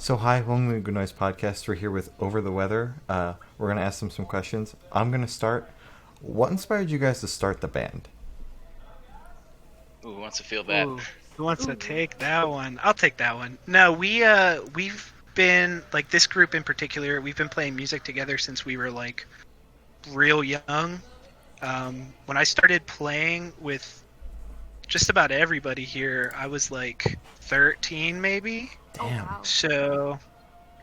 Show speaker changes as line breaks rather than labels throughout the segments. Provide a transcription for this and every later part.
So hi, welcome to the Good Noise Podcast. We're here with Over the Weather. We're gonna ask them some questions. I'm gonna start. What inspired you guys to start the band?
Ooh, who wants to feel that?
Ooh, who wants to take that one? I'll take that one. No, we've been like this group in particular. We've been playing music together since we were like real young. When I started playing with just about everybody here, I was like 13 maybe.
Damn.
wow.
So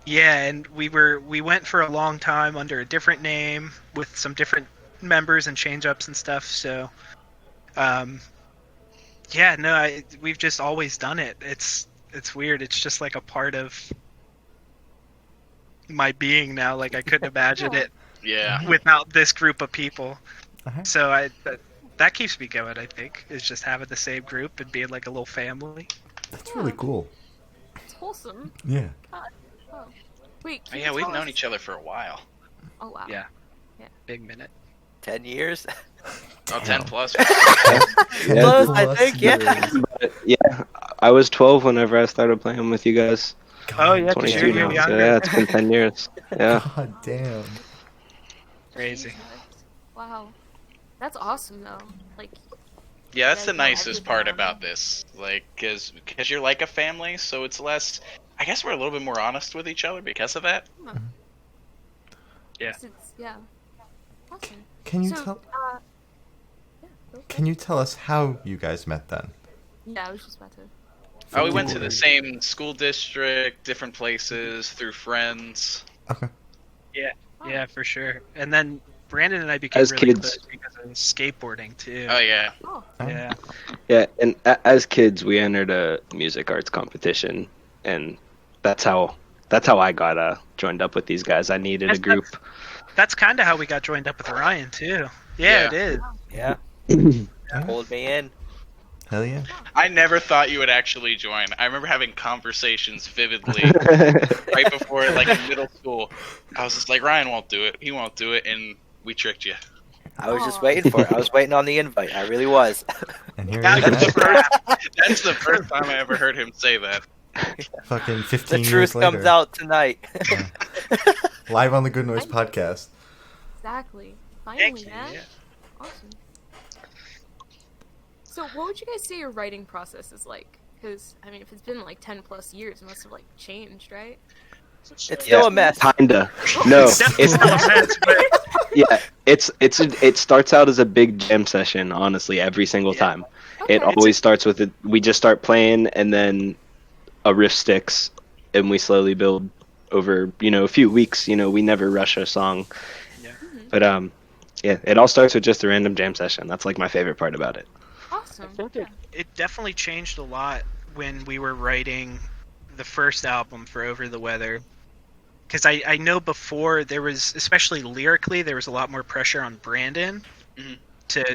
yeah, and we went for a long time under a different name with some different members and change ups and stuff. So yeah, no, we've just always done it. It's weird. It's just like a part of my being now. Like I couldn't imagine it
Yeah.
without this group of people.
Uh-huh.
So that keeps me going. I think is just having the same group and being like a little family.
That's really cool.
It's wholesome.
Yeah.
God. Oh. Wait,
Oh,
can
yeah,
you
we've
tell
known
us-
each other for a while.
Oh wow.
Yeah.
Yeah.
Big minute.
10 years?
Oh, 10 plus.
Close, I think, yeah.
But yeah, I was 12 whenever I started playing with you guys.
Oh yeah, 'cause
22
you're
now, so
younger.
yeah, it's been 10 years. Yeah.
God damn.
Crazy.
Jesus. Wow. That's awesome though. Like
Yeah, that's
Yeah,
the
you know
nicest part
everything
about this. Like, because you're like a family, so it's less. I guess we're a little bit more honest with each other because of that.
Yeah.
yeah. Awesome.
Can you
So,
tell?
yeah, go for
Can
it.
you tell us how you guys met then?
Yeah, I was just about to.
Oh, we went to the same school district, different places, through friends.
Okay.
Oh.
Yeah, for sure. And then Brandon and I became
As
really
kids.
close because of skateboarding too.
Oh, yeah.
Oh.
Yeah.
Yeah, and as kids, we entered a music arts competition, and that's how I got joined up with these guys. I needed a
That's-
group.
That's kind of how we got joined up with Ryan too. Yeah, it is.
Yeah, hold me in.
Hell yeah.
I never thought you would actually join. I remember having conversations vividly right before, like, in middle school. I was just like, Ryan won't do it. He won't do it, and we tricked you.
I was just
Aw.
waiting for it. I was waiting on the invite. I really was.
And here
That's
he
the
is.
first,
That's the first time I ever heard him say that.
Fucking 15
The
years
truth
later.
comes out tonight.
Live on the Good Noise Podcast.
Exactly.
Thank
Finally,
you.
man.
Yeah.
Awesome. So, what would you guys say your writing process is like? Because I mean, if it's been like 10 plus years, it must have like changed, right?
It's still a mess.
Kinda. No,
It's definitely
it's
still a mess, but
yeah. It starts out as a big jam session. Honestly, every single
Yeah.
time.
Okay.
It always starts with it. We just start playing, and then a riff sticks, and we slowly build over a few weeks. We never rush a song.
Yeah.
But yeah, it all starts with just a random jam session. That's like my favorite part about it.
Awesome.
I think
Yeah.
it definitely changed a lot when we were writing the first album for Over the Weather. Because I know before there was, especially lyrically, there was a lot more pressure on Brandon
Mhm.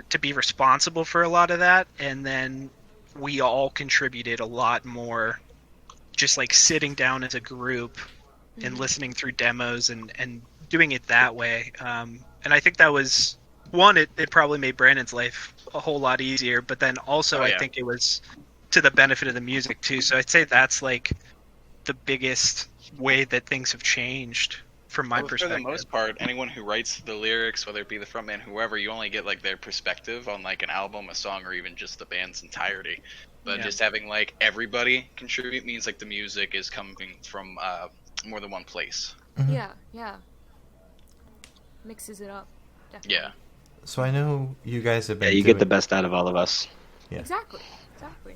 to be responsible for a lot of that. And then we all contributed a lot more just like sitting down as a group and
Mhm.
listening through demos and doing it that way. And I think that was, one, it probably made Brandon's life a whole lot easier, but then also
Oh,
I
yeah.
think it was to the benefit of the music too. So I'd say that's like the biggest way that things have changed from my
Well,
perspective.
For the most part, anyone who writes the lyrics, whether it be the frontman, whoever, you only get like their perspective on like an album, a song, or even just the band's entirety. But
Yeah.
just having like everybody contribute means like the music is coming from more than one place.
Mhm.
Yeah. Yeah. Mixes it up. Definitely.
Yeah.
So I know you guys have
Yeah,
been
you get the
doing-
best out of all of us.
Yeah.
Exactly. Exactly.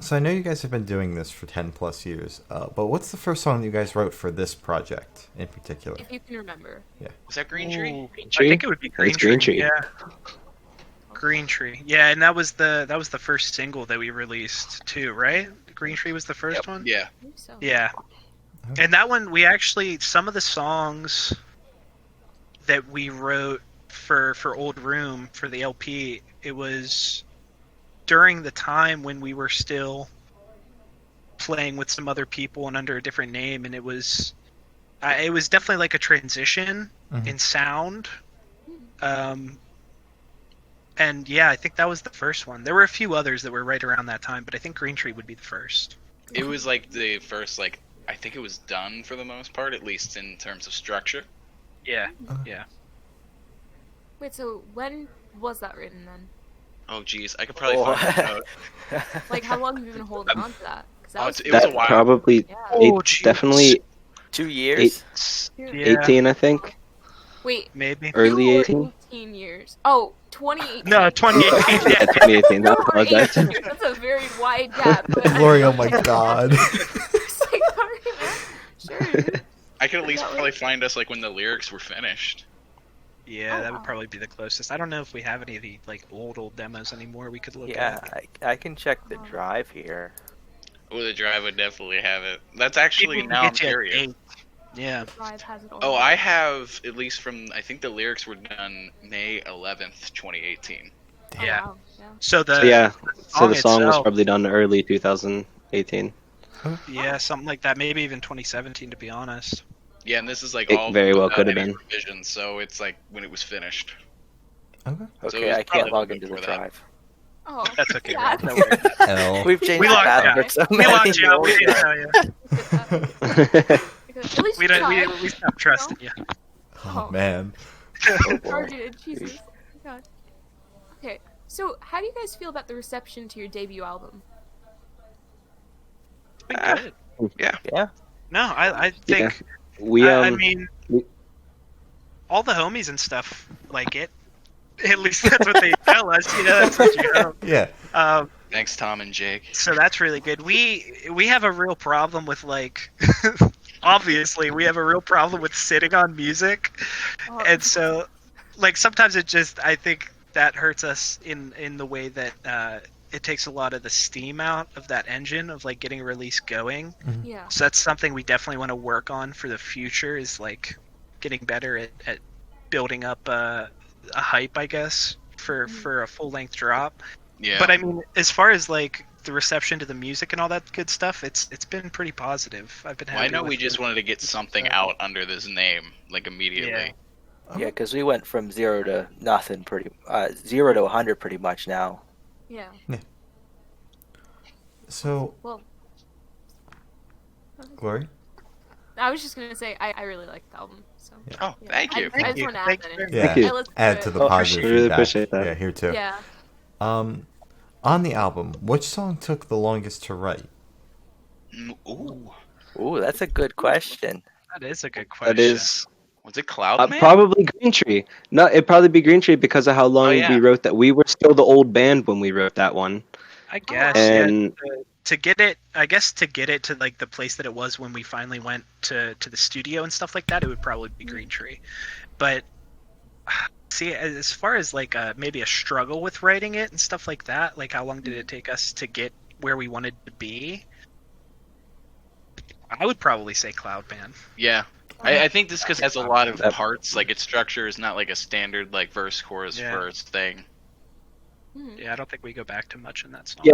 So I know you guys have been doing this for 10 plus years, but what's the first song you guys wrote for this project in particular?
If you can remember.
Was that Green Tree?
Ooh, I think it would be Green
It's Green Tree.
Yeah. Green Tree. Yeah, and that was the first single that we released too, right? Green Tree was the first
Yep.
one?
Yeah.
I think so.
Yeah. And that one, we actually, some of the songs that we wrote for Old Room, for the LP, it was during the time when we were still playing with some other people and under a different name, and it was definitely like a transition
Mhm.
in sound. And yeah, I think that was the first one. There were a few others that were right around that time, but I think Green Tree would be the first.
It was like the first like I think it was done for the most part, at least in terms of structure.
Yeah.
Wait, so when was that written then?
Oh, geez, I could probably
Oh.
find a note.
Like, how long have you been holding on to that? 'Cause that
Oh,
was
it was a
That
while.
probably
Yeah.
Oh, jeez.
definitely
2 years.
Yeah.
18, I think.
Wait,
Maybe.
Early
you were
18.
18 years. Oh, 2018.
No, 2018.
Yeah, 2018. I
You were
apologize.
18 years. That's a very wide gap. But
Glory, oh my god.
It's like, sorry, man. Sure. dude.
I could at least
That was-
probably find us like when the lyrics were finished.
Yeah,
Oh,
that would
wow.
probably be the closest. I don't know if we have any of the like old demos anymore. We could look
Yeah,
at.
I can check the drive here.
Oh, the drive would definitely have it. That's actually
Maybe we
now
can
I'm
get you a
curious.
date. Yeah.
Drive has it all.
Oh, I have at least from I think the lyrics were done May 11th, 2018.
Oh,
Yeah.
wow, yeah.
So the
So the song was
itself-
probably done early 2018.
yeah, something like that. Maybe even 2017, to be honest.
Yeah, and this is like
It
all
very well
without
could have
any
been.
revisions, so it's like when it was finished.
Okay.
So it
Okay,
was
I
probably
can't
a
log
little
into the
before that.
drive.
Oh,
That's okay.
yeah.
Ryan, don't worry.
L.
We've changed
We
the
logged out.
password so
We
many
locked you out. We didn't
times.
tell you.
At least
We
you
don't.
tried.
We stopped trusting you.
Oh man.
Oh, boy.
Targeted, Jesus. Oh, God. Okay, so how do you guys feel about the reception to your debut album?
It's been good.
Yeah.
No, I
Yeah.
think.
We
I mean,
we-
all the homies and stuff like it. At least that's what they tell us. You know, that's what you hope.
Yeah.
Thanks, Tom and Jake.
So that's really good. We have a real problem with like. Obviously, we have a real problem with sitting on music,
Oh,
and so, like sometimes it just I think that hurts us in the way that it takes a lot of the steam out of that engine of like getting a release going.
yeah.
So that's something we definitely want to work on for the future. Is like getting better at building up a hype, I guess, for a full length drop.
Yeah.
But I mean, as far as like the reception to the music and all that good stuff, it's been pretty positive. I've been happy.
Well, I know
with
we just
it.
wanted to get something out under this name, like immediately.
Yeah.
Yeah, because we went from 0 to nothing, 0 to 100 pretty much now.
Yeah.
So,
Well,
Glory?
I was just gonna say I really like the album. So
Oh,
yeah.
thank you.
I just
Thank you.
want to add
Thank
that
you
in.
very
Yeah.
Thank you.
I listened
Add
it.
to the
Oh,
positive
really
feedback.
appreciate that.
Yeah, here too.
Yeah.
On the album, which song took the longest to write?
Ooh.
Ooh, that's a good question.
That is a good question.
that is
Was it Cloud Man?
probably Green Tree. No, it'd probably be Green Tree because of how long
Oh, yeah.
we wrote that. We were still the old band when we wrote that one,
I guess.
and
To get it, I guess to get it to like the place that it was when we finally went to the studio and stuff like that, it would probably be Green Tree. But see, as far as like maybe a struggle with writing it and stuff like that, like how long did it take us to get where we wanted to be? I would probably say Cloud Man.
Yeah. I think this because it has a lot of
That-
parts. Like its structure is not like a standard like verse, chorus,
Yeah.
verse thing.
Mhm.
Yeah, I don't think we go back to much in that song.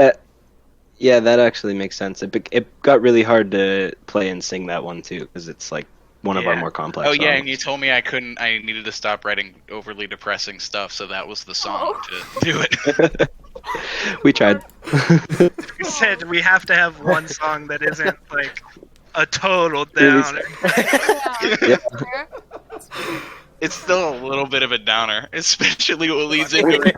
yeah, that actually makes sense. It got really hard to play and sing that one too because it's like one of our
Yeah.
more complex.
Oh yeah,
songs.
and you told me I needed to stop writing overly depressing stuff, so that was the song to do it.
We tried.
We said we have to have one song that isn't like a total downer.
Yeah. Fair.
It's still a little bit of a downer, especially what leads into it.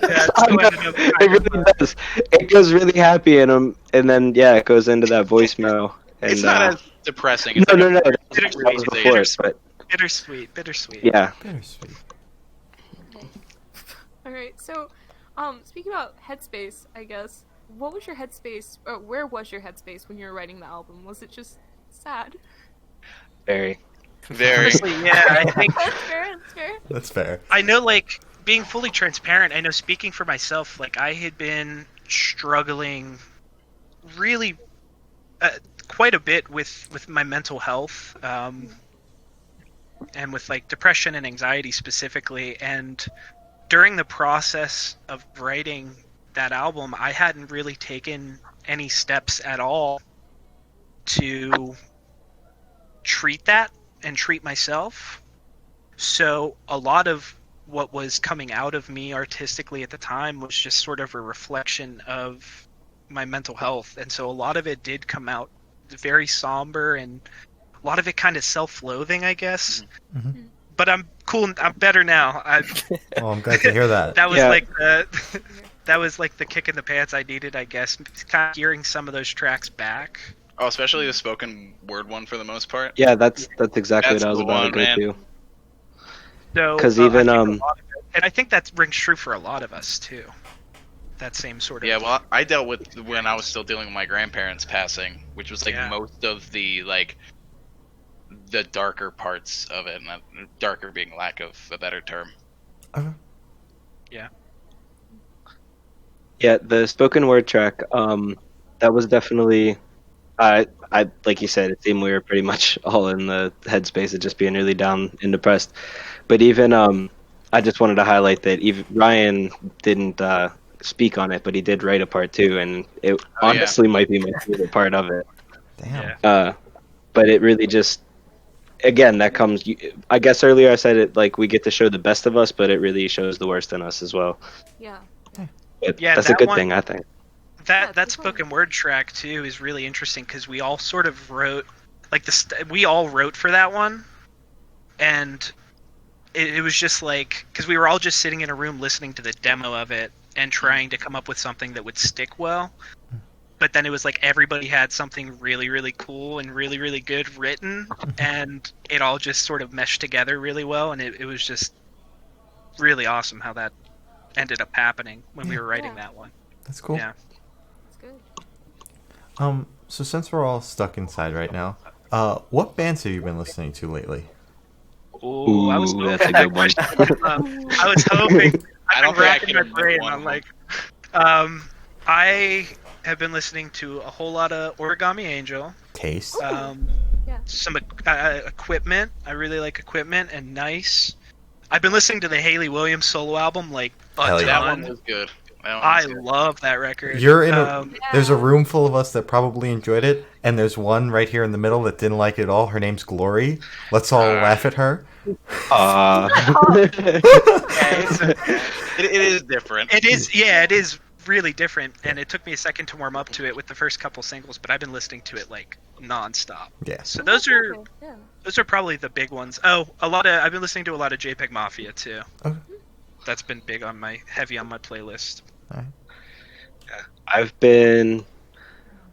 Yeah,
I know,
ended up
it really does. It goes really happy in them, and then yeah, it goes into that voicemail. And,
It's not as depressing. It's
no,
like
no,
a
no. That was
realization.
before it, but
bittersweet.
yeah.
Bittersweet.
All right. So, speaking about headspace, I guess, what was your headspace? Or where was your headspace when you were writing the album? Was it just sad?
Very.
Very.
Honestly, yeah, I think
That's fair. That's fair.
That's fair.
I know, like, being fully transparent, I know speaking for myself, like, I had been struggling really quite a bit with my mental health, and with, like, depression and anxiety specifically. And during the process of writing that album, I hadn't really taken any steps at all to treat that and treat myself. So a lot of what was coming out of me artistically at the time was just sort of a reflection of my mental health, and so a lot of it did come out very somber, and a lot of it kind of self-loathing, I guess.
Mm-hmm.
But I'm cool. I'm better now.
Well, I'm glad to hear that.
That was
Yeah.
like the that was like the kick in the pants I needed, I guess. Kind of hearing some of those tracks back.
Oh, especially the spoken word one for the most part.
Yeah, that's exactly
That's
what I was
the
about
one,
to go
man.
to.
So
'Cause
I
even,
think a lot of it- and I think that rings true for a lot of us too. That same sort of
Yeah, well, I dealt with when I was still dealing with my grandparents passing, which was like
Yeah.
most of the the darker parts of it, and that, darker being lack of a better term.
Yeah, the spoken word track, that was definitely, I like you said, it seemed we were pretty much all in the headspace of just being really down and depressed. But even, I just wanted to highlight that even Ryan didn't speak on it, but he did write a part too, and it
Oh, yeah.
honestly might be my favorite part of it.
Damn.
Yeah.
But it really just, again, that comes. I guess earlier I said it like we get to show the best of us, but it really shows the worst in us as well.
Yeah.
But
Yeah,
that's a
that
good
one-
thing, I think.
Yeah,
That
definitely.
spoken word track too is really interesting because we all sort of wrote like we all wrote for that one, and it was just like because we were all just sitting in a room listening to the demo of it and trying to come up with something that would stick well. But then it was like everybody had something really, really cool and really, really good written, and it all just sort of meshed together really well, and it was just really awesome how that ended up happening when we were writing
Yeah.
that one.
That's cool.
Yeah.
That's good.
So since we're all stuck inside right now, what bands have you been listening to lately?
Ooh, I was
Ooh,
hoping
that's a
that
good one.
question would come up. I was hoping.
I
I've
don't
been
think I
racking
could
my
have
brain.
one
I'm
of
like, I have been listening to a whole lot of Origami Angel.
Taste?
Yeah.
Some equipment. I really like equipment and nice. I've been listening to the Haley Williams solo album like a
Hell yeah.
That
ton.
one was good. That one
I
was good.
love that record.
You're in a.
Um,
There's a room full of us that probably enjoyed it, and there's one right here in the middle that didn't like it at all. Her name's Glory. Let's all laugh at her.
yeah,
It is different.
it is really different, and it took me a second to warm up to it with the first couple singles, but I've been listening to it like nonstop.
Yeah.
So those are
Okay, yeah.
those are probably the big ones. Oh, I've been listening to a lot of JPEG Mafia too.
Okay.
That's been heavy on my playlist.
I've been,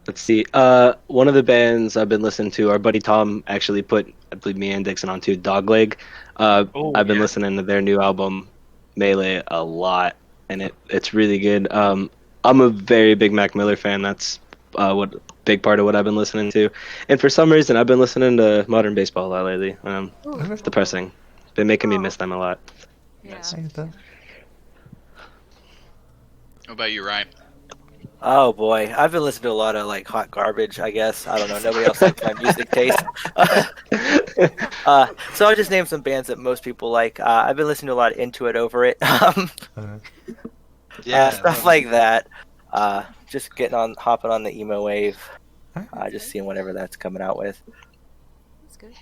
let's see, one of the bands I've been listening to, our buddy Tom actually put, I believe, me and Dixon onto Dogleg. I've been listening to their new album, Melee, a lot, and it's really good. I'm a very big Mac Miller fan. That's what big part of what I've been listening to. And for some reason, I've been listening to Modern Baseball a lot lately. It's depressing. Been making me miss them a lot.
Yeah.
I get that.
What about you, Ryan?
Oh boy, I've been listening to a lot of like hot garbage. I guess I don't know. Nobody else likes my music taste. So I'll just name some bands that most people like. I've been listening to a lot of Into It, Over It, stuff like that. Just hopping on the emo wave. Just seeing whatever that's coming out with.
That's good.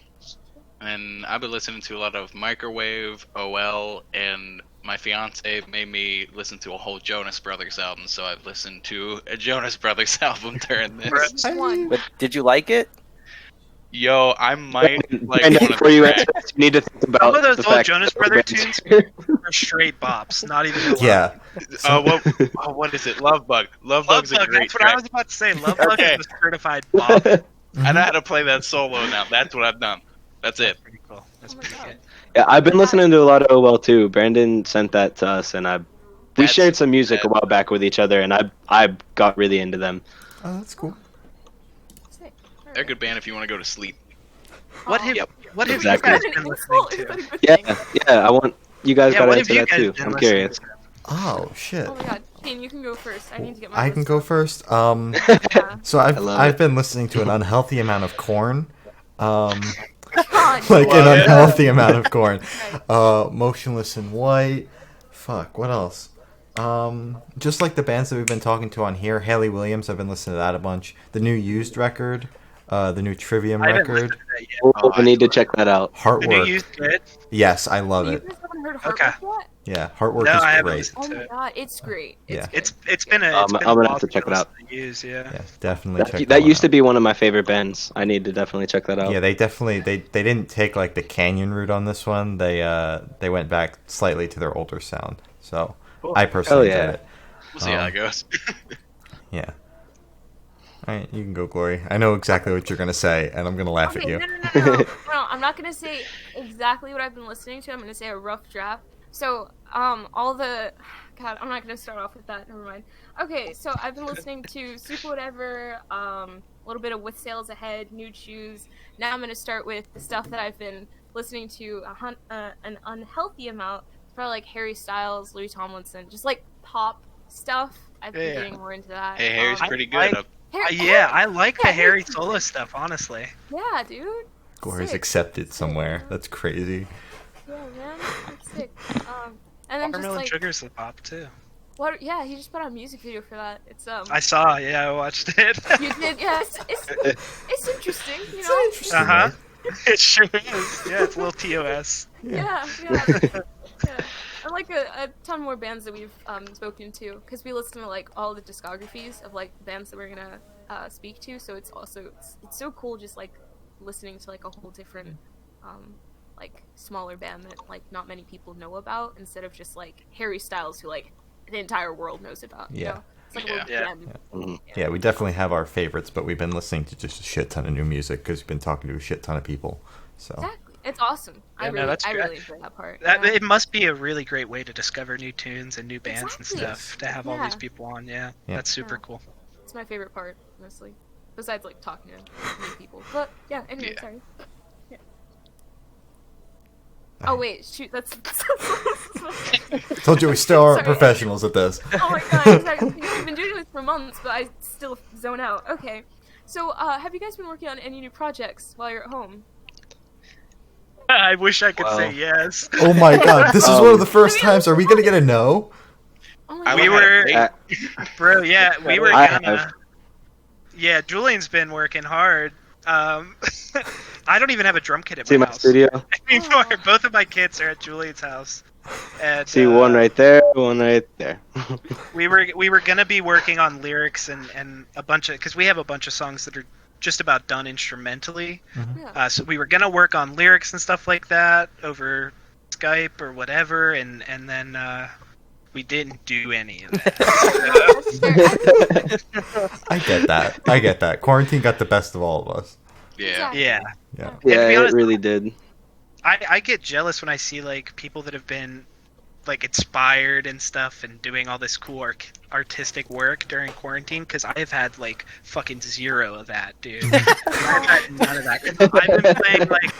And I've been listening to a lot of Microwave, OL, and my fiance made me listen to a whole Jonas Brothers album, so I've listened to a Jonas Brothers album during this.
Which one?
But did you like it?
Yo, I might like
And
one of
before
the
you
tracks.
answer, you need to think about
Some of those
the
old
fact
Jonas
that
Brothers
bands-
tunes are straight bops. Not even gonna lie.
Yeah.
What is it? Love Bug. Love
Love
Bug's a
Bug,
great
that's what I
track.
was about to say. Love Bug
Okay.
is a certified bop. That's
I know how to play that solo now. That's what I've done. That's it.
pretty cool. That's
Oh my
pretty
God.
good.
Yeah, I've been listening to a lot of OL too. Brandon sent that to us, and we
That's-
shared some music a while back with each other, and I got really into them.
Oh, that's cool.
Sick.
They're a good band if you want to go to sleep.
What
Oh.
have
Yep.
what have
Exactly.
you
Is
guys
that
been
an
listening
insult? Is that
to?
a good
Yeah,
thing?
yeah. I want you guys
Yeah,
gotta
what have
answer
you
that
guys
too.
been
I'm
listening
curious.
to?
Oh shit.
Oh my god. Kane, you can go first. I need to get my
I
list
can go
up.
first.
Yeah.
So I've
love
I've
it.
been listening to an unhealthy amount of corn.
God.
Like an
Love it.
unhealthy amount of corn. Motionless in White. Fuck, what else? Just like the bands that we've been talking to on here, Haley Williams, I've been listening to that a bunch. The new Used record, the new Trivium
I didn't listen
record,
to that yet.
Oh,
Oh,
I need to check that out.
The new
Heartwork.
used good.
Yes, I love
You
it.
guys haven't haven't heard
Okay.
Heartwork yet?
Yeah, Heartwork
No,
is
I haven't
great.
listened
Oh
to
my
it.
god, it's great.
Yeah.
It's been a.
I'm
It's been
gonna
a
have to check it out.
To use, yeah.
Yeah, definitely check
That
one
used to
out.
be one of my favorite bands. I need to definitely check that out.
Yeah, they definitely they didn't take like the Canyon route on this one. They went back slightly to their older sound. So
Cool.
I personally
Hell yeah.
enjoyed it.
We'll see how it goes.
Yeah. All right, you can go, Glory. I know exactly what you're gonna say, and I'm gonna laugh at
Okay,
you.
no. I'm not gonna say exactly what I've been listening to. I'm gonna say a rough draft. So, all the, God, I'm not gonna start off with that. Never mind. Okay, so I've been listening to Super Whatever, a little bit of With Sails Ahead, Nude Shoes. Now I'm gonna start with the stuff that I've been listening to an unhealthy amount. Probably like Harry Styles, Louis Tomlinson, just like pop stuff. I've been
Yeah.
getting more into that.
Hey, Harry's
I
pretty
like-
good.
Yeah, I like the
Yeah,
Harry
he's-
solo stuff, honestly.
Yeah, dude.
Glory's
Sick.
accepted somewhere. That's crazy.
Yeah, man, that's sick. And then just
Watermelon
like
Sugar's the pop too.
what? Yeah, he just put out a music video for that. It's
I saw. Yeah, I watched it.
You did? Yeah, it's interesting. You know.
It's interesting.
Uh huh.
man.
It sure is. Yeah, it's a little TOS.
Yeah. Yeah. And like a ton more bands that we've spoken to, because we listen to like all the discographies of like the bands that we're gonna speak to. So it's also it's so cool just like listening to like a whole different like smaller band that like not many people know about, instead of just like Harry Styles, who like the entire world knows about. You
Yeah.
know? It's like a little
Yeah.
gem.
Mhm.
Yeah, we definitely have our favorites, but we've been listening to just a shit ton of new music because we've been talking to a shit ton of people. So
Exactly. It's awesome.
Yeah, no, that's
I
great.
really enjoy that part.
That
yeah.
it must be a really great way to discover new tunes and new bands
Exactly.
and stuff. To have all these
Yeah.
people on, yeah,
Yeah.
that's super
Yeah.
cool.
It's my favorite part, honestly. Besides like talking to new people. But yeah, anyway,
Yeah.
sorry. Yeah. Oh wait, shoot, that's
told you we still aren't
Sorry.
professionals at this.
Oh my god, sorry. We've been doing this for months, but I still zone out. Okay. So, have you guys been working on any new projects while you're at home?
I wish I could
Wow.
say yes.
Oh my god, this is one of the first times. Are we gonna get a no?
Oh my
I
We
god.
were-
had a
Bro, yeah, we were
I
gonna.
have.
Yeah, Julian's been working hard. I don't even have a drum kit at
See
my
my
house
studio?
anymore. Both of my kits are at Julian's house. And,
See one right there, one right there.
We were gonna be working on lyrics and a bunch of, because we have a bunch of songs that are just about done instrumentally.
Yeah.
So we were gonna work on lyrics and stuff like that over Skype or whatever, and then we didn't do any of that.
That's fair.
I get that. Quarantine got the best of all of us.
Yeah.
Exactly.
Yeah,
Yeah.
And to
Yeah,
be
it
honest,
really did.
I get jealous when I see like people that have been like inspired and stuff and doing all this cool artistic work during quarantine, because I have had like fucking zero of that, dude. I've had none of that. 'Cause I've been playing like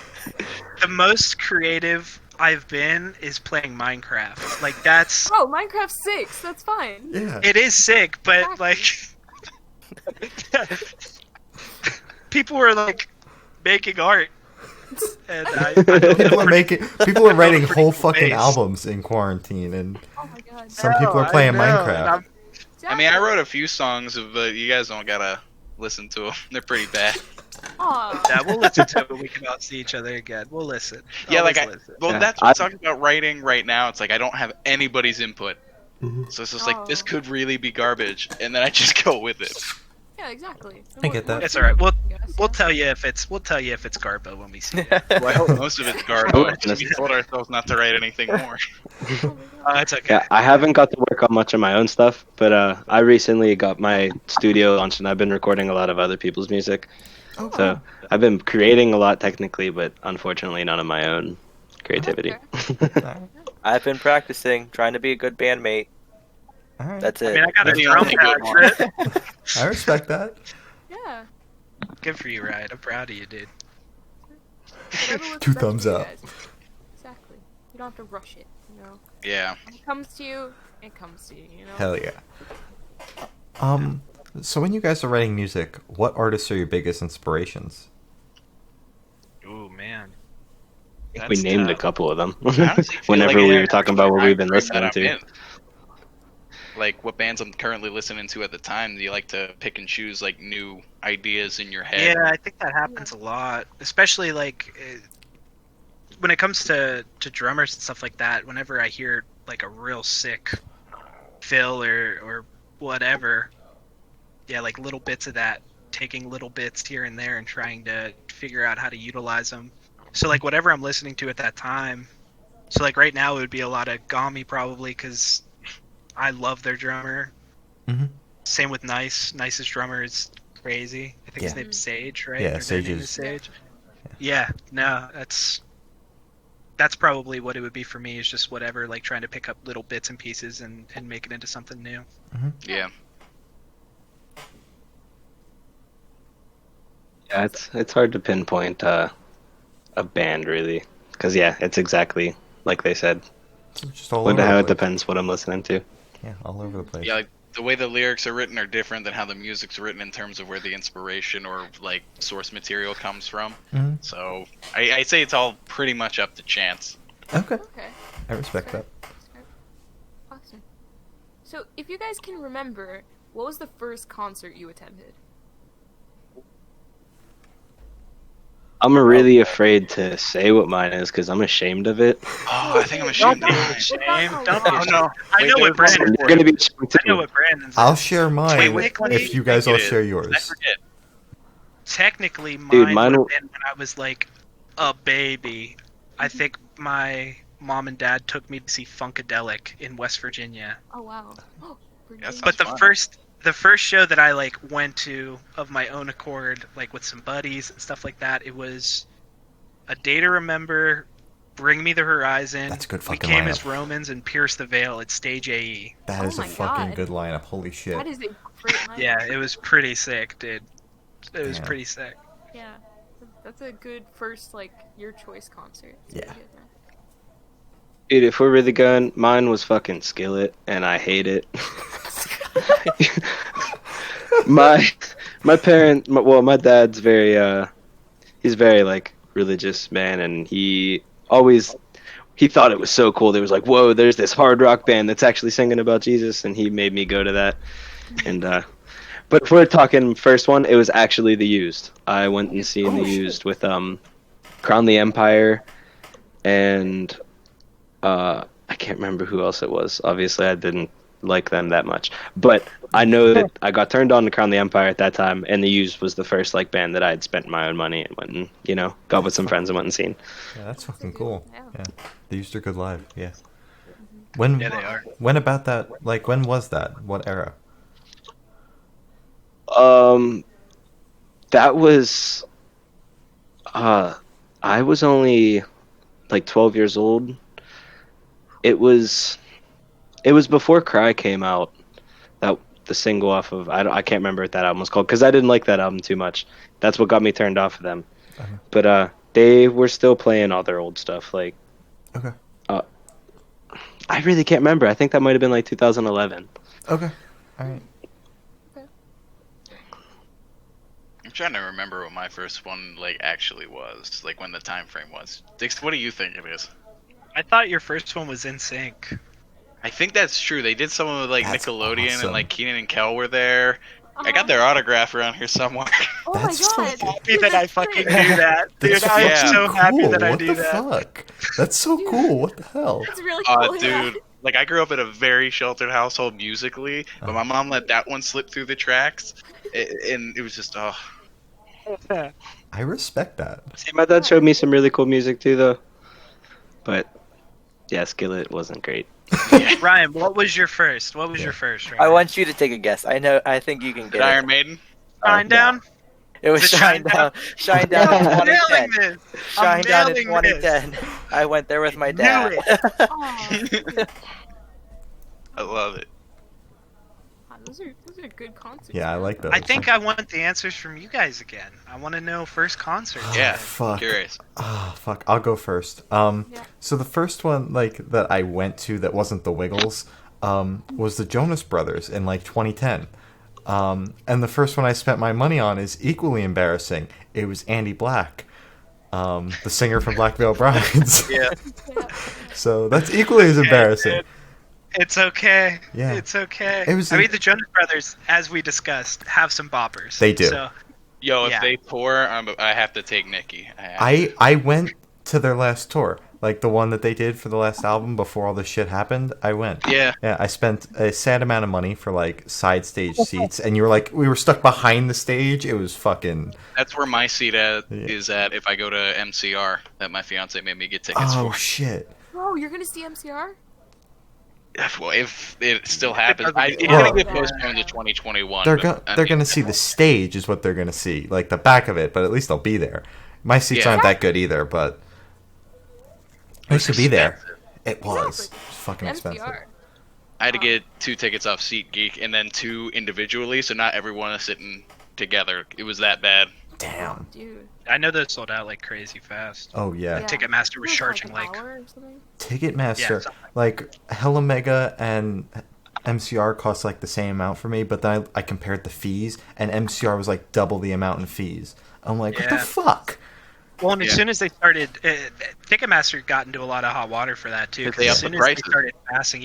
the most creative I've been is playing Minecraft. Like that's
Bro, Minecraft 6, that's fine.
Yeah.
it is sick, but like people were like making art. And I don't know.
People are writing
pretty
whole
cool
fucking
ways.
albums in quarantine, and
Oh my god.
some people are
I
playing
know, and
Minecraft.
I'm-
I mean, I wrote a few songs, but you guys don't gotta listen to them. They're pretty bad.
Aw.
Yeah, we'll listen to it when we can all see each other again. We'll listen.
Yeah, like
Always listen.
well,
Yeah,
that's what I'm talking about writing right now. It's like I don't have anybody's input,
Mhm.
so it's just like this
Oh.
could really be garbage, and then I just go with it.
Yeah, exactly.
I get that.
It's all right. We'll
We'll
tell you if it's Garbo when we see it.
Well, I hope most of it's garbage. We told ourselves not to write anything more.
It's okay.
Yeah, I haven't got to work on much of my own stuff, but I recently got my studio launched, and I've been recording a lot of other people's music. So I've been creating a lot technically, but unfortunately none of my own creativity.
I've been practicing, trying to be a good bandmate.
All right.
That's
I
it.
mean, I got a
Maybe
drum
only good
pad.
I respect that.
Yeah.
Good for you, Ryan. I'm proud of you, dude.
Whatever works
Two
best for
thumbs
you
up.
guys. Exactly. You don't have to rush it, you know.
Yeah.
When it comes to you, it comes to you, you know.
Hell yeah. So when you guys are writing music, what artists are your biggest inspirations?
Ooh, man.
I think we named a couple of them
Honestly, I feel
whenever
like
we
I-
were talking about what we've been
I bring that
listening
up
to.
in. Like what bands I'm currently listening to at the time. Do you like to pick and choose like new ideas in your head?
Yeah, I think that happens a lot, especially like when it comes to drummers and stuff like that, whenever I hear like a real sick fill or whatever, yeah, like little bits of that, taking little bits here and there and trying to figure out how to utilize them. So like whatever I'm listening to at that time. So like right now it would be a lot of Gami probably because I love their drummer.
Mm-hmm.
Same with Nice. Nice's drummer is crazy. I think his name's Sage, right?
Yeah,
Or their name is Sage. Yeah, no, that's probably what it would be for me. Is just whatever, like trying to pick up little bits and pieces and make it into something new.
Mm-hmm.
Yeah.
Yeah, it's hard to pinpoint a band really, because it's exactly like they said.
So just all
But
over
how
the
it
place.
depends what I'm listening to.
Yeah, all over the place.
Yeah, like the way the lyrics are written are different than how the music's written in terms of where the inspiration or like source material comes from.
Mm-hmm.
So I'd say it's all pretty much up to chance.
Okay,
Okay.
I respect that.
Awesome. So, if you guys can remember, what was the first concert you attended?
I'm really afraid to say what mine is because I'm ashamed of it.
Oh, I think I'm ashamed.
Don't be
of it.
ashamed.
Oh,
Don't be
no.
ashamed. I know
Wait,
what
there's one
Brandon.
You're gonna be ashamed
I know
too.
what Brandon's.
I'll share mine
wait,
if you guys all
It is.
share
I
yours.
forget.
Technically, mine,
Dude,
would
mine
have
will-
been when I was like a baby. I think my mom and dad took me to see Funkadelic in West Virginia.
Oh wow. Oh,
That's
But the
fun.
first show that I like went to of my own accord, like with some buddies and stuff like that, it was A Day to Remember, Bring Me the Horizon.
That's a good
We
fucking
Came
lineup.
as Romans and Pierce the Veil at Stage AE.
That
Oh
is a
my
fucking
God.
good lineup. Holy shit.
that is a great lineup.
Yeah, it was pretty sick, dude. It was
Yeah.
pretty sick.
Yeah. That's a good first, like, your choice concert. It's
Yeah.
really good, man.
Dude, if we're really going, mine was fucking Skillet, and I hate it. my dad's very he's very like religious man, and he thought it was so cool. They was like, whoa, there's this hard rock band that's actually singing about Jesus, and he made me go to that. And but if we're talking first one, it was actually The Used. I went and seen The Used with Crown the Empire, and I can't remember who else it was. Obviously, I didn't like them that much, but I know that I got turned on to Crown the Empire at that time, and The Used was the first like band that I had spent my own money and went and got with some friends and went and seen.
Yeah, that's fucking cool.
Yeah.
Yeah. They used to good live. Yeah. When
Yeah, they are.
when about that? Like when was that? What era?
That was I was only like 12 years old. It was before Cry came out. That the single off of I can't remember what that album was called because I didn't like that album too much. That's what got me turned off of them.
Uh-huh.
But they were still playing all their old stuff. Like
Okay.
I really can't remember. I think that might have been like 2011.
Okay. All right.
I'm trying to remember what my first one like actually was, like when the time frame was. Dix, what do you think it is?
I thought your first one was In Sync.
I think that's true. They did some with like
That's
Nickelodeon
awesome.
and like Keenan and Kel were there. I
Uh-huh.
got their autograph around here somewhere.
Oh
That's
my
so
god.
Happy that I fucking knew that, dude.
That's
I am
fucking
so happy
cool.
that I
What
knew
the
that.
fuck? That's so cool. What the hell?
That's really cool. yeah.
Dude, like I grew up in a very sheltered household musically, but my mom let that one slip through the cracks, and it was just
I respect that.
See, my dad showed me some really cool music too, though. But yeah, Skillet wasn't great.
Ryan, what was your first? What was your first? Ryan?
I want you to take a guess. I think you can get
Iron
it.
Maiden.
Shine Down.
It was
Is it
Shine Down. Shine Down in
I'm
2010.
nailing this.
Shine
I'm
Down in
nailing this.
2010. I went there with my
Knew
dad.
Aw.
I love it.
Wow, those are good concerts.
Yeah, I like those.
I think I want the answers from you guys again. I want to know first concert.
Yeah,
fuck.
curious.
Oh, fuck. I'll go first. So the first one, like, that I went to that wasn't the Wiggles, was the Jonas Brothers in, like, 2010. And the first one I spent my money on is equally embarrassing. It was Andy Black, the singer from Black Veil Brides.
Yeah.
So that's equally as embarrassing.
dude. It's okay.
Yeah.
It's okay.
It was
I
a-
mean, the Jonas Brothers, as we discussed, have some boppers.
They do.
So,
Yo, if
Yeah.
they tour, I have to take Nikki.
I went to their last tour, like the one that they did for the last album before all this shit happened. I went.
Yeah.
Yeah, I spent a sad amount of money for like side stage seats, and you were like, we were stuck behind the stage. It was fucking.
That's where my seat is at if I go to MCR that my fiance made me get tickets
Oh
for.
shit!
Bro, you're gonna see MCR?
Well, if it still happens, it's
Well,
gonna get postponed to 2021.
They're
but, I
they're
mean,
gonna see the stage is what they're gonna see, like the back of it. But at least they'll be there. My seats
Yeah.
aren't that good either, but I used to be there.
expensive.
It was.
Exactly.
It was fucking expensive.
MCR.
I had to get 2 tickets off SeatGeek and then 2 individually, so not everyone is sitting together. It was that bad.
Damn.
Dude.
I know those sold out like crazy fast.
Oh yeah.
Yeah.
Ticketmaster was
It
charging
an
like
hour or something.
Ticketmaster,
Yeah,
like Hella Mega and MCR cost like the same amount for me, but then I compared the fees, and MCR was like double the amount in fees. I'm like, what the
Yeah.
fuck?
Well, and as
Yeah.
soon as they started, Ticketmaster got into a lot of hot water for that too.
'Cause they
as
upped
soon
the
as they
prices.
started passing,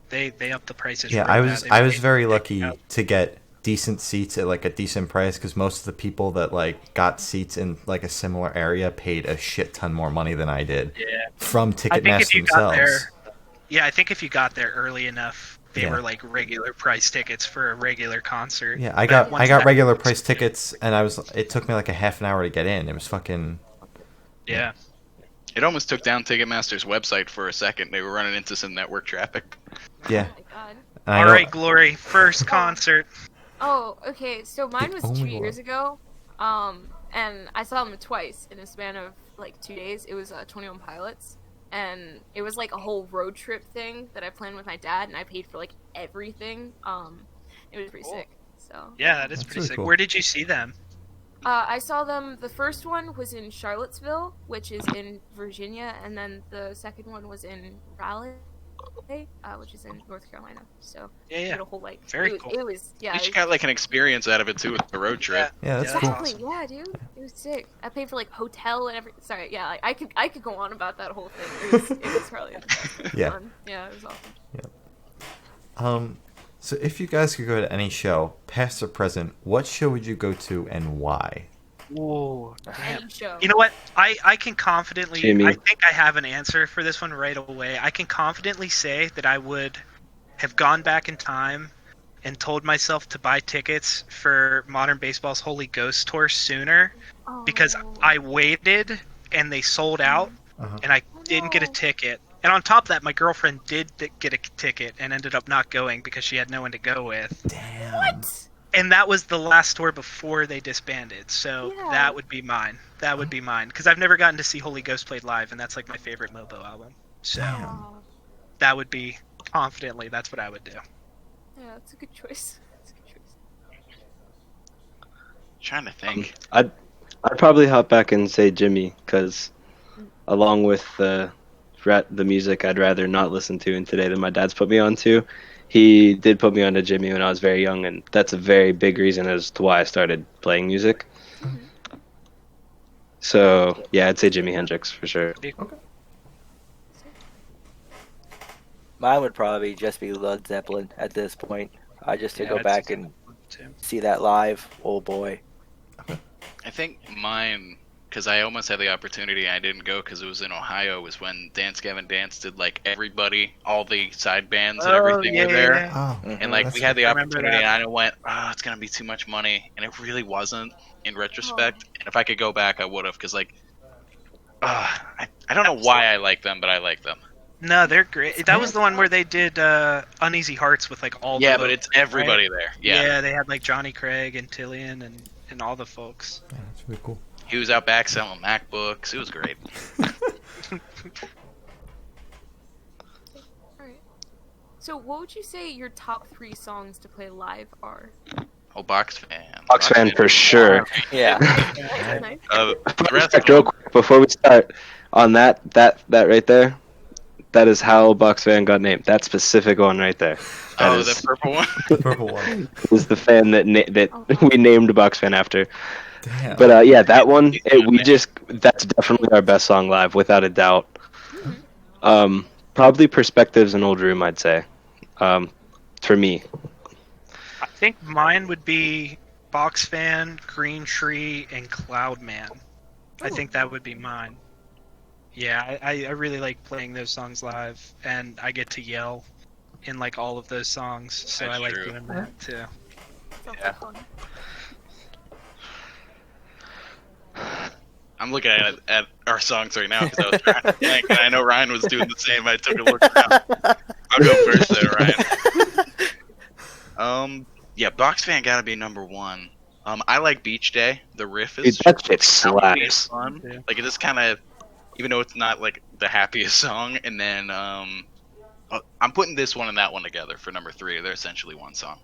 they upped the prices.
Yeah,
real
I
bad.
was
They
I was
made-
very lucky to get decent seats at like a decent price, because most of the people that like got seats in like a similar area paid a shit ton more money than I did
Yeah,
from
I think if
Ticketmaster
you got
themselves.
there, yeah, I think if you got there early enough, they
Yeah.
were like regular price tickets for a regular concert.
Yeah, I
But
got
once
I got
that-
regular price tickets, and it took me like a half an hour to get in. It was fucking.
Yeah,
It almost took down Ticketmaster's website for a second. They were running into some network traffic.
Yeah.
Oh my god.
And I
all
know-
right, Glory, first concert.
Oh, okay. So mine
The
was
only
2 years ago. And I saw them twice in a span of like 2 days. It was 21 Pilots, and it was like a whole road trip thing that I planned with my dad, and I paid for like everything. It was pretty sick. So
Yeah, that is
That's
pretty
really
sick.
cool.
Where did you see them?
I saw them. The first one was in Charlottesville, which is in Virginia, and then the second one was in Raleigh, which is in North Carolina. So
Yeah, yeah.
did a whole like
Very
it was,
cool.
It was yeah.
At least
it
you
was-
got like an experience out of it too with the road trip.
Yeah, that's
Yeah,
cool.
that's
Exactly. Yeah, dude. It was sick. I paid for like hotel and everything. Sorry. Yeah, like, I could go on about that whole thing. It was probably
Yeah.
fun. Yeah, it was awesome.
So if you guys could go to any show, past or present, what show would you go to and why?
Ooh, damn.
Any show.
You know what? I can confidently.
Jamie.
I think I have an answer for this one right away. I can confidently say that I would have gone back in time and told myself to buy tickets for Modern Baseball's Holy Ghost tour sooner, because
Oh.
I waited and they sold out
Uh-huh.
and I didn't get a
no.
ticket. And on top of that, my girlfriend did get a ticket and ended up not going because she had no one to go with.
Damn.
What?
And that was the last tour before they disbanded. So
Yeah.
that would be mine. That would be mine. Because I've never gotten to see Holy Ghost played live, and that's like my favorite Mobo album. So
Damn.
Oh,
that would be, confidently, that's what I would do.
yeah, that's a good choice. That's a good choice.
Trying to think.
I'd probably hop back and say Jimmy, because along with the music I'd rather not listen to in today than my dad's put me on to, he did put me on to Jimmy when I was very young, and that's a very big reason as to why I started playing music. So yeah, I'd say Jimi Hendrix for sure.
Mine would probably just be Led Zeppelin at this point. Just to
Yeah,
go
I'd
back
say
and
too.
see that live. Oh boy.
I think mine, because I almost had the opportunity, I didn't go because it was in Ohio, was when Dance Gavin Dance did like everybody, all the side bands and everything were there.
Oh,
And like
Mhm.
we had the
I remember
opportunity,
that.
and I went, "Oh, it's gonna be too much money," and it really wasn't in retrospect. And if I could go back, I would have, because like, I don't know why I like them, but I like them.
No, they're great. That was the one where they did Uneasy Hearts with like all
Yeah,
the
but it's everybody there. Yeah.
they had like Johnny Craig and Tillian and all the folks.
yeah, that's really cool.
He was out back selling MacBooks. It was great.
Alright. So what would you say your top 3 songs to play live are?
Oh, Box Fan.
Box fan for sure.
Yeah.
Nice.
The rest
Fact,
of
real
them,
quick, before we start on that right there, that is how Box Fan got named. That specific one right there. That
oh,
is,
the purple one.
The purple one.
is the fan that
Oh, wow.
we named Box Fan after.
Damn.
But yeah, that one, that's definitely our best song live, without a doubt. Probably Perspectives and Old Room, I'd say. For me.
I think mine would be Box Fan, Green Tree, and Cloud Man. I think that would be mine. Yeah, I really like playing those songs live, and I get to yell in like all of those songs, so
That's
I like
true.
doing that too.
Sounds
Yeah.
like fun.
I'm looking at our songs right now because I was trying to think, and I know Ryan was doing the same. I took a look around. I'll go first there, Ryan. Yeah, Box Fan gotta be number one. I like Beach Day. The riff is
Dude, that shit
soundly
slaps.
fun.
Yeah.
Like it is kind of, even though it's not like the happiest song. And then I'm putting this one and that one together for number 3. They're essentially one song.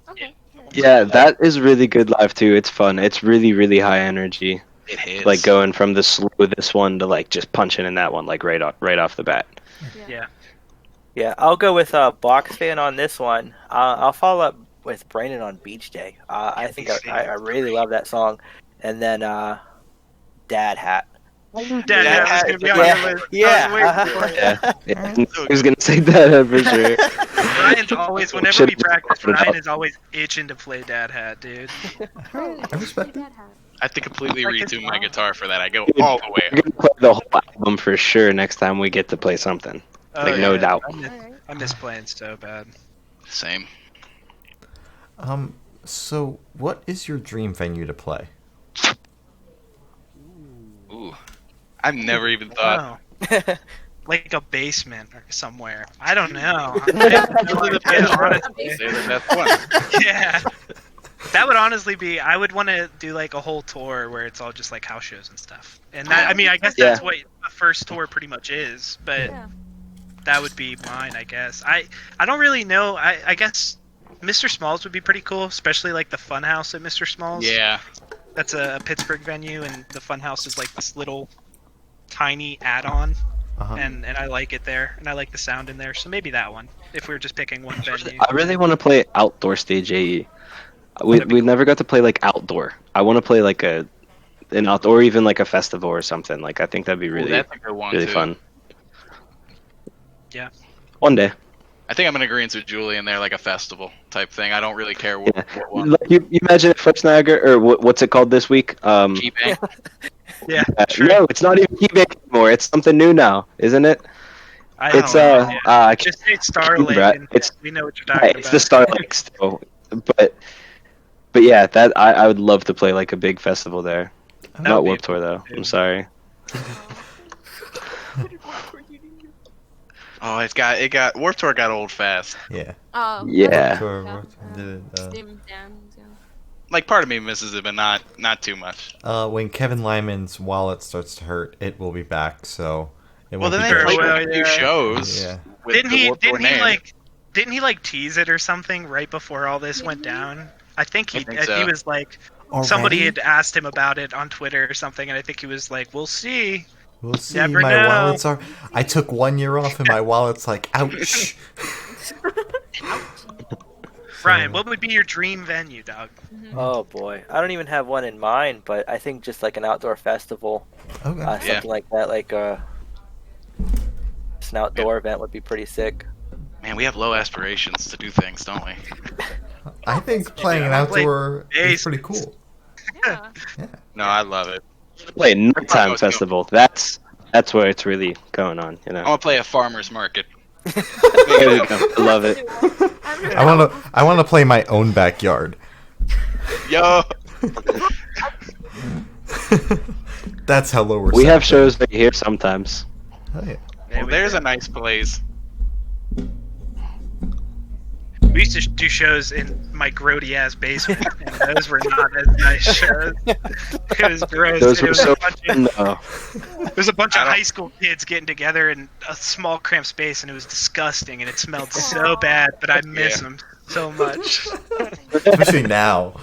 Okay.
Yeah, that is really good live too. It's fun. It's really, really high energy.
It hits.
Like going from the slowest one to like just punching in that one like right off the bat.
Yeah.
Yeah, I'll go with Box Fan on this one. I'll follow up with Brandon on Beach Day. I think I really love that song. And then Dad Hat.
Dad was gonna be on your list.
Yeah. I was gonna say that for sure.
Ryan's always, whenever we practice, Ryan is always itching to play Dad Hat, dude.
I respect it.
I have to completely
Like his
redo my
mom.
guitar for that. I go all the way
We're
up.
gonna play the whole album for sure next time we get to play something. Like, no doubt.
I miss playing so bad.
Same.
So what is your dream venue to play?
Ooh. I've never even thought.
Wow. Like a basement or somewhere. I don't know. I have no idea, honestly.
Say the best one.
Yeah. That would honestly be. I would want to do like a whole tour where it's all just like house shows and stuff. And that, I mean, I guess that's what the first tour pretty much is. But
Yeah.
that would be mine, I guess. I don't really know. I guess Mr. Smalls would be pretty cool, especially like the Funhouse at Mr. Smalls.
Yeah.
That's a Pittsburgh venue, and the Funhouse is like this little tiny add-on.
Uh-huh.
And I like it there, and I like the sound in there. So maybe that one, if we were just picking one venue.
I really want to play outdoor stage AE. We never got to play like outdoor. I want to play like an outdoor, or even like a festival or something. Like I think that'd be really
that's a good one,
really
too.
fun.
Yeah.
One day.
I think I'm in agreement with Julie in there, like a festival type thing. I don't really care what one.
Like, you imagine if Flips Niagara, or what's it called this week?
G-Bang.
Yeah.
No, it's not even Quebec anymore. It's something new now, isn't it? It's
just say Starlake, and
it's
we know what you're talking about.
it's the Starlake still, but yeah, that I would love to play like a big festival there. Not
be
Warped Tour though. I'm sorry.
Oh, it got Warped Tour got old fast.
Yeah.
Yeah.
Like part of me misses it, but not too much.
When Kevin Lyman's wallet starts to hurt, it will be back. So it
Well,
won't
then
be
they
very
played
short.
a few shows.
Yeah.
With
Didn't
the
he?
Warped Tour name.
Didn't he like tease it or something right before all this went down? I think he
so.
was like,
Already?
somebody had asked him about it on Twitter or something, and I think he was like, "We'll see."
We'll see.
Never
My
know.
wallets are. I took 1 year off, and my wallet's like, ouch.
Ryan, what would be your dream venue, dog?
Oh boy, I don't even have one in mind, but I think just like an outdoor festival,
Okay.
something like that, like just an outdoor event would be pretty sick.
Man, we have low aspirations to do things, don't we?
I think playing an outdoor is pretty cool.
Yeah.
No, I love it.
Play a nighttime festival. That's where it's really going on. You
I
know.
want to play a farmer's market.
There we go. I love it.
I want to play my own backyard.
Yo,
That's how low we're.
We
set.
have shows right here sometimes.
Oh, yeah.
well, there's a nice place.
We used to do shows in my grody ass basement, and those were not as nice shows. It was gross.
Those
It
were
was
so
a bunch
fun
of,
though.
it was a bunch of
I don't-
high school kids getting together in a small cramped space, and it was disgusting, and it smelled so bad. But I miss them so much.
Especially now.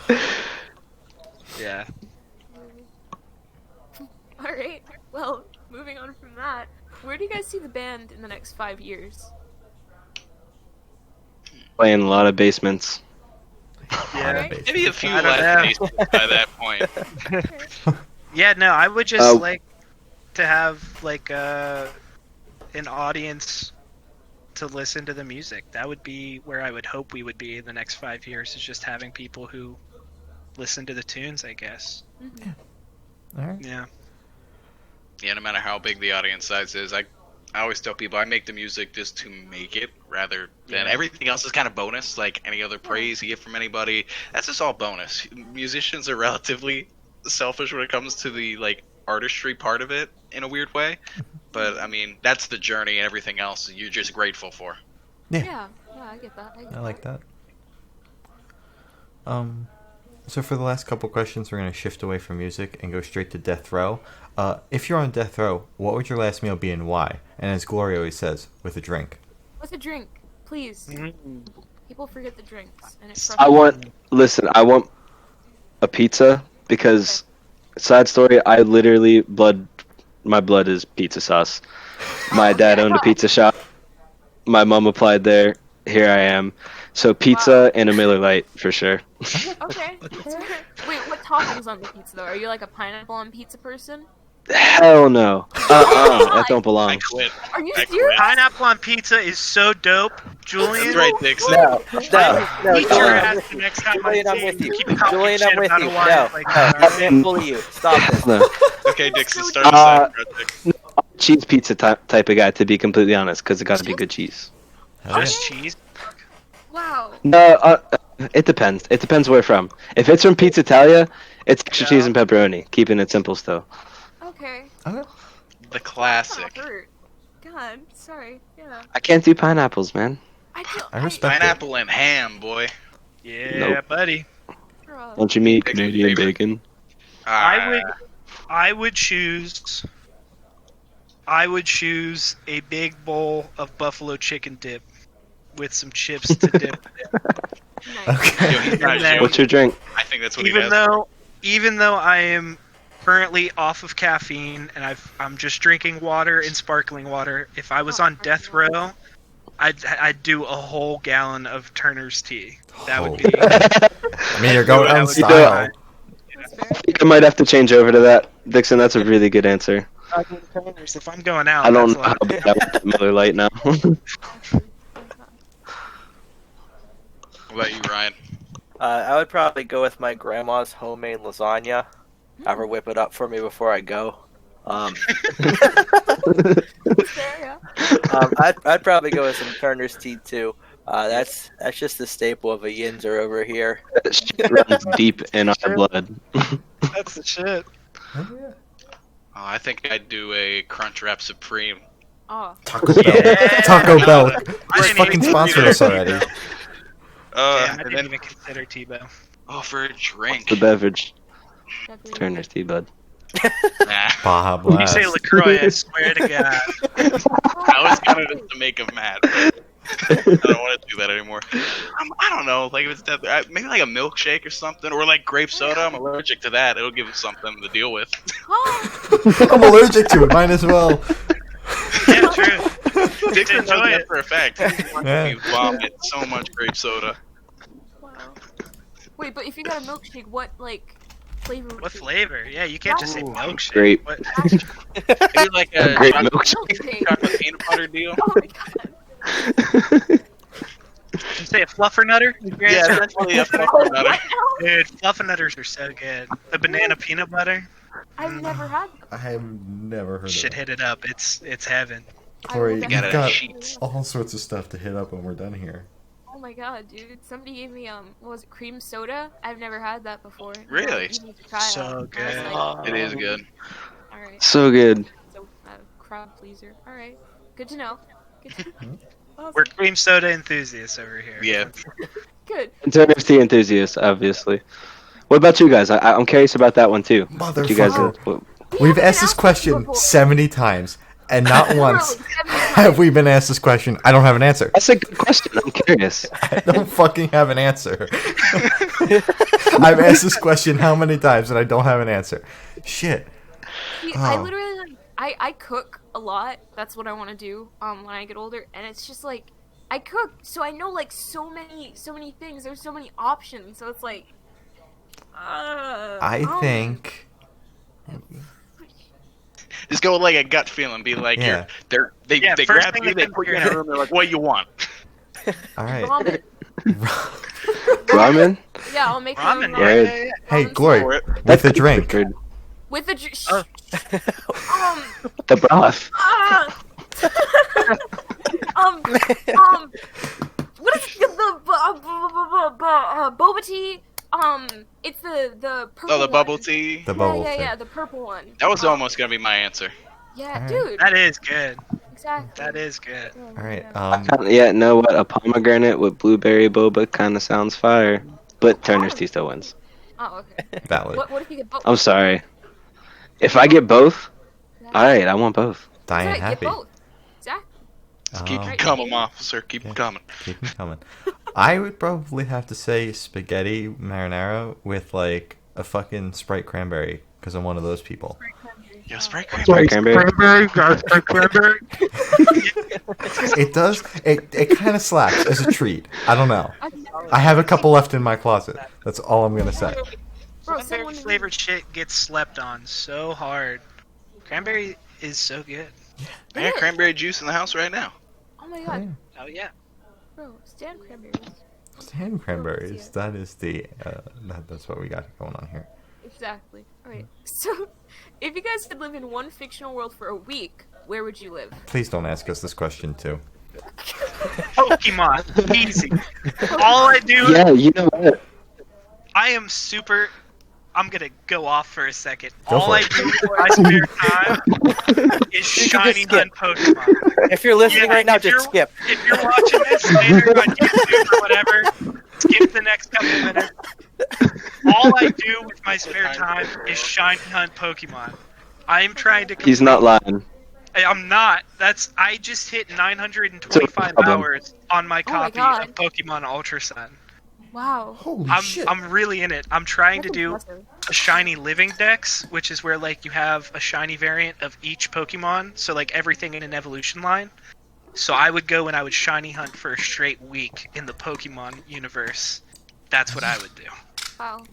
Yeah.
All right. Well, moving on from that, where do you guys see the band in the next 5 years?
Playing a lot of basements.
Yeah.
Maybe a few
I don't
less
know.
days by that point.
Yeah, no, I would just like to have like an audience to listen to the music. That would be where I would hope we would be in the next 5 years, is just having people who listen to the tunes, I guess.
All right.
Yeah.
Yeah, no matter how big the audience size is, I always tell people I make the music just to make it, rather than everything else is kind of bonus. Like any other praise you get from anybody, that's just all bonus. Musicians are relatively selfish when it comes to the like artistry part of it in a weird way, but I mean that's the journey, and everything else you're just grateful for.
Yeah, I get that.
I like that. So for the last couple questions, we're going to shift away from music and go straight to death row. If you're on death row, what would your last meal be and why? And as Gloria always says, with a drink.
With a drink, please. People forget the drinks, and it
I want a pizza because, sad story, I literally my blood is pizza sauce. My dad owned a pizza shop. My mom applied there. Here I am. So pizza and a Miller Lite for sure.
Okay. Wait, what toppings on the pizza though? Are you like a pineapple on pizza person?
Hell no. That don't
I
belong.
quit.
Are you
I
serious?
Pineapple on pizza is so dope, Julian.
That's right, Dixon.
No,
Eat your
Julian,
ass the next time
Julian,
I
I'm
see
with you.
Keep talking
Julian,
shit
I'm with
about
you.
a wine
No,
like
no,
that,
I
alright?
can't bully you. Stop this.
No.
Okay, Dixon, start us out, project.
Cheese pizza type of guy, to be completely honest, because it got to be good cheese.
Hell yeah.
Just cheese.
Wow.
No, it depends. It depends where from. If it's from Pizza Italia, it's extra cheese and pepperoni. Keeping it simple still.
Okay.
The
That
classic.
hurt. God, sorry. Yeah.
I can't do pineapples, man.
I respect
Pineapple and ham, boy.
Yeah,
Nope.
buddy.
Don't you mean
Big
Canadian
favorite.
bacon?
I would choose a big bowl of buffalo chicken dip with some chips to dip.
Nice.
Okay.
Yo, he's not
And then-
joking.
What's your drink?
I think that's what he
even
does.
though I am currently off of caffeine and I'm just drinking water and sparkling water, if I was on death row, I'd do a whole gallon of Turner's tea. That would be.
I mean, you're going
That
on
would be
style.
That's fair.
I think I might have to change over to that. Dixon, that's a really good answer.
Turner's. If I'm going out,
I don't
that's
know how
like,
bad I want that Miller Lite now.
What about you, Ryan?
I would probably go with my grandma's homemade lasagna. Have her whip it up for me before I go.
That's fair, yeah.
I'd probably go with some Turner's tea too. That's just the staple of a Yinzer over here.
That shit runs deep in our blood.
that's the shit.
I think I'd do a Crunchwrap Supreme.
Oh.
Taco Bell.
Yeah.
Taco Bell.
I
Just
didn't
fucking
even
sponsor
consider
us already.
T-Bow. Damn, I
And
didn't
then,
even consider T-Bow.
for a drink.
The beverage.
Definitely.
Turner's tea, bud.
Nah,
Baja
When you
Blast.
say LaCroix, I swear to God.
I was kind of just to make him mad. But I don't want to do that anymore. I don't know. Like if it's maybe like a milkshake or something, or like grape soda. I'm allergic to that. It'll give him something to deal with.
Oh,
I'm allergic to it. Might as well.
Yeah, true.
Dixon knows
enjoy
that
it.
for a fact.
Yeah.
You vomit so much grape soda.
wow. Wait, but if you got a milkshake, what like flavor? would
What
you-
flavor? Yeah, you can't just say
Ooh.
milkshake.
Grape.
What?
Maybe like a
Great
chocolate,
milkshake.
chocolate peanut butter deal.
Oh my god.
You say a fluffernutter? Your
Yeah,
answer?
essentially a fluffernutter.
Dude, fluffernutters are so good. The banana peanut butter?
I've never had.
I have never heard
Should
of
hit it up. It's heaven.
Corey,
You
you've
got it
got
sheets.
all sorts of stuff to hit up when we're done here.
Oh my god, dude! Somebody gave me what was it, cream soda? I've never had that before.
Really?
You need to try
So
it. I was
good.
like,
It is good.
all right.
So good.
So crowd pleaser. All right. Good to know. Good to know. Awesome.
We're cream soda enthusiasts over here.
Yeah.
Good.
And Turner's tea enthusiast, obviously. What about you guys? I'm curious about that one too. What you guys?
Motherfucker. We've
haven't
asked this
been
question
before.
70 times, and not once
Bro, 70 times.
have we been asked this question. I don't have an answer.
That's a good question. I'm curious.
I don't fucking have an answer. I've asked this question how many times, and I don't have an answer. Shit.
See, I
Oh.
literally like I cook a lot. That's what I want to do when I get older, and it's just like I cook, so I know like so many things. There's so many options, so it's like.
I
oh.
think.
Just go with like a gut feeling. Be like,
Yeah.
they
Yeah,
they
first
grab
thing
you,
that
they
comes
put
to
you in
your
a room. They're like, what you want?
All right.
Ramen.
Ramen?
Yeah, I'll make my own
Ramen,
ramen.
Word.
Hey,
Ramen
Glory,
For it.
with a drink.
Good.
With a
Oh.
The broth.
Ah! What is the boba tea? It's the purple.
Oh, the
one.
bubble tea.
The bubble
yeah,
thing.
yeah, the purple one.
That was almost gonna be my answer.
Yeah,
Alright.
dude.
That is good.
Exactly.
That is good.
Yeah,
All right.
yeah.
Yeah, know what? A pomegranate with blueberry boba kind of sounds fire. But Turner's Tea still wins.
Oh, okay.
Valid.
What if you get both?
I'm sorry. If I get both,
Yeah.
alright, I want both.
Dying
Right,
happy.
Get both. Exactly.
Just keep
Um,
them coming, officer. Keep them coming.
Keep 'em coming. I would probably have to say spaghetti marinara with like a fucking Sprite cranberry because I'm one of those people.
Yo, Sprite
Sprite
cranberry.
cranberry.
It does. It kind of slaps as a treat. I don't know.
I've never-
I have a couple left in my closet. That's all I'm gonna say.
Bro,
Cranberry
someone
flavored shit gets slept on so hard. Cranberry is so good.
I got cranberry juice in the house right now.
Oh my god,
Oh yeah.
bro, stand cranberries.
Stand cranberries. That is the. That's what we got going on here.
Exactly. Alright, so if you guys could live in one fictional world for a week, where would you live?
Please don't ask us this question too.
Pokemon, easy. All I do,
Yeah, you know what?
I am super. I'm gonna go off for a second.
Go
All
for
I
it.
do with my spare time is shiny hunt Pokemon.
If you're listening
Yeah,
right now,
if
just
you're-
skip.
If you're watching this later on YouTube or whatever, skip the next couple minutes. All I do with my spare time is shiny hunt Pokemon. I am trying to.
He's not lying.
I'm not. I just hit 925
problem.
hours on my
Oh my
copy
God.
of Pokemon Ultra Sun.
Wow.
Holy
I'm really in it. I'm trying to
That's
do
impressive.
a shiny living dex, which is where like you have a shiny variant of each Pokemon, so like everything in an evolution line. So I would go and I would shiny hunt for a straight week in the Pokemon universe. That's what I would do.
Wow.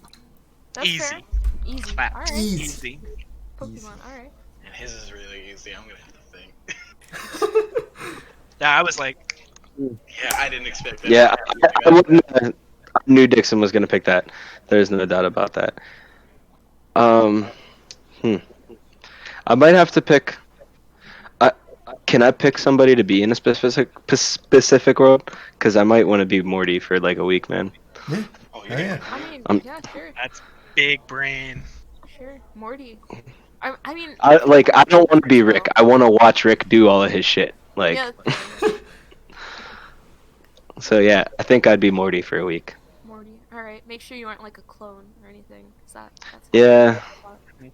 That's
Easy.
fair. Easy.
Clap.
Alright.
Easy.
Pokemon, alright.
And his is really easy. I'm gonna have to think.
Yeah, I was like,
Yeah, I didn't expect that.
Yeah, I wouldn't. I knew Dixon was gonna pick that. There's no doubt about that. I might have to pick. Can I pick somebody to be in a specific world? Because I might want to be Morty for like a week, man.
Yeah.
Oh,
Oh,
you're
yeah.
I mean,
I'm-
yeah, sure.
that's big brain.
Sure. Morty. I mean,
I don't want to be Rick. I want to watch Rick do all of his shit. Like,
yeah,
so yeah, I think I'd be Morty for a week.
Morty. Alright, make sure you aren't like a clone or anything. 'Cause that's
Yeah.
I mean,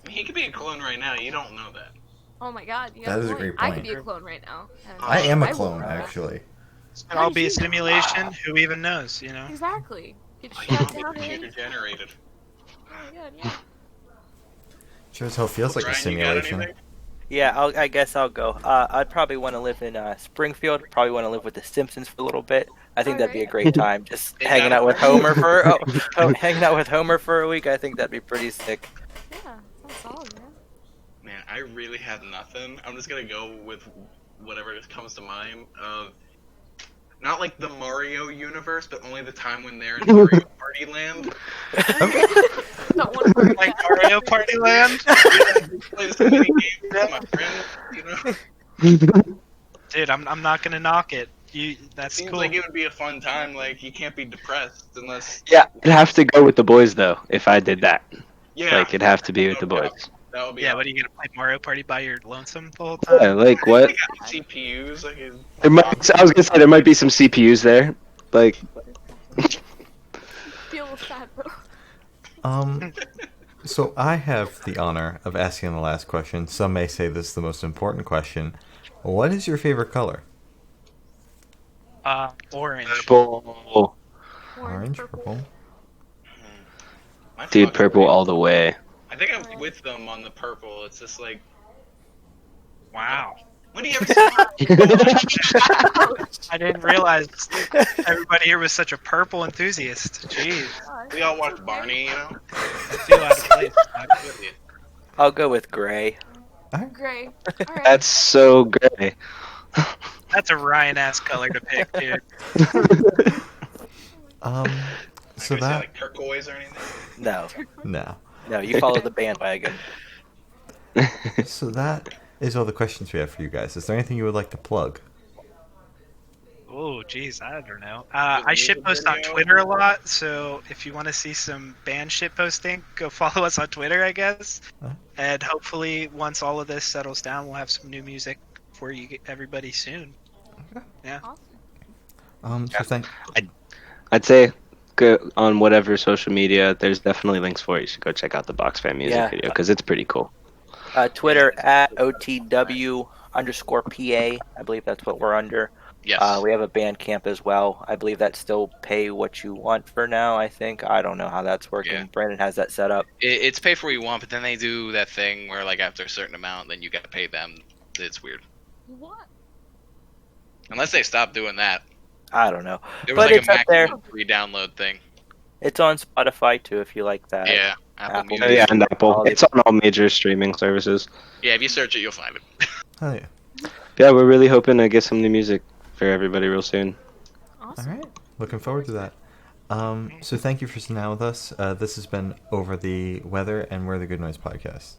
he could be a clone right now. You don't know that.
Oh my god, you
That
got
is a
point.
great
I
point.
could be a clone right now. and
I am a
will
clone,
know that.
actually.
And I'll be a simulation. Who even knows? You know.
Exactly. Get
Oh,
shot
you
down
know,
and
computer generated.
Oh my god, yeah.
Sure as hell feels like a
Brian, you got
simulation.
anything?
Yeah, I guess I'll go. I'd probably want to live in Springfield. Probably want to live with the Simpsons for a little bit. I think that'd be a great time. Just
They
hanging
got
out with
it.
Homer hanging out with Homer for a week. I think that'd be pretty sick.
Yeah, sounds solid, man.
Man, I really have nothing. I'm just gonna go with whatever comes to mind. Not like the Mario universe, but only the time when they're in Mario Party Land.
Not one part.
Like Mario Party Land.
Play this mini game with my friends, you know?
Dude, I'm not gonna knock it. That's
Seems
cool.
like it would be a fun time. Like, you can't be depressed unless.
Yeah, I'd have to go with the boys though if I did that.
Yeah.
Like, it'd have to be with the boys.
That would be.
Yeah, what are you gonna play Mario Party by your lonesome the whole time?
Yeah, like what?
They got CPUs. Like,
I was gonna say there might be some CPUs there. Like,
Feel sad, bro.
So I have the honor of asking the last question. Some may say this is the most important question. What is your favorite color?
Orange.
purple.
Orange, purple.
My
Dude,
fucking-
purple all the way.
I think I'm with them on the purple. It's just like,
Wow.
when do you ever see?
I didn't realize everybody here was such a purple enthusiast. Jeez.
We all watch Barney, you know.
I feel out of place.
I'm with you.
I'll go with gray.
Gray. Alright.
That's so gray.
That's a Ryan-ass color to pick, dude.
So
Like, we say,
that
like turquoise or anything.
No,
no.
no, you follow the bandwagon.
So that is all the questions we have for you guys. Is there anything you would like to plug?
Oh, geez, I don't know. I shitpost on Twitter a lot, so if you want to see some band shitposting, go follow us on Twitter, I guess. And hopefully, once all of this settles down, we'll have some new music for you, everybody, soon.
Okay.
Yeah.
So
I'd say go on whatever social media. There's definitely links for it. You should go check out the Box Fan music video because it's pretty cool.
Twitter at OTW_PA. I believe that's what we're under.
Yes.
We have a Bandcamp as well. I believe that's still pay what you want for now, I think. I don't know how that's working.
Yeah.
Brandon has that set up.
It's pay for what you want, but then they do that thing where, like, after a certain amount, then you gotta pay them. It's weird.
What?
Unless they stop doing that.
I don't know.
There was
But
like
it's
a
up there.
maximum free download thing.
It's on Spotify, too, if you like that.
Yeah. Apple Music.
Yeah, and Apple.
All the-
It's on all major streaming services.
Yeah, if you search it, you'll find it.
Oh yeah.
Yeah, we're really hoping to get some new music for everybody real soon.
Awesome.
All right. Looking forward to that. So thank you for sitting down with us. This has been Over the Weather, and we're the Good Noise Podcast.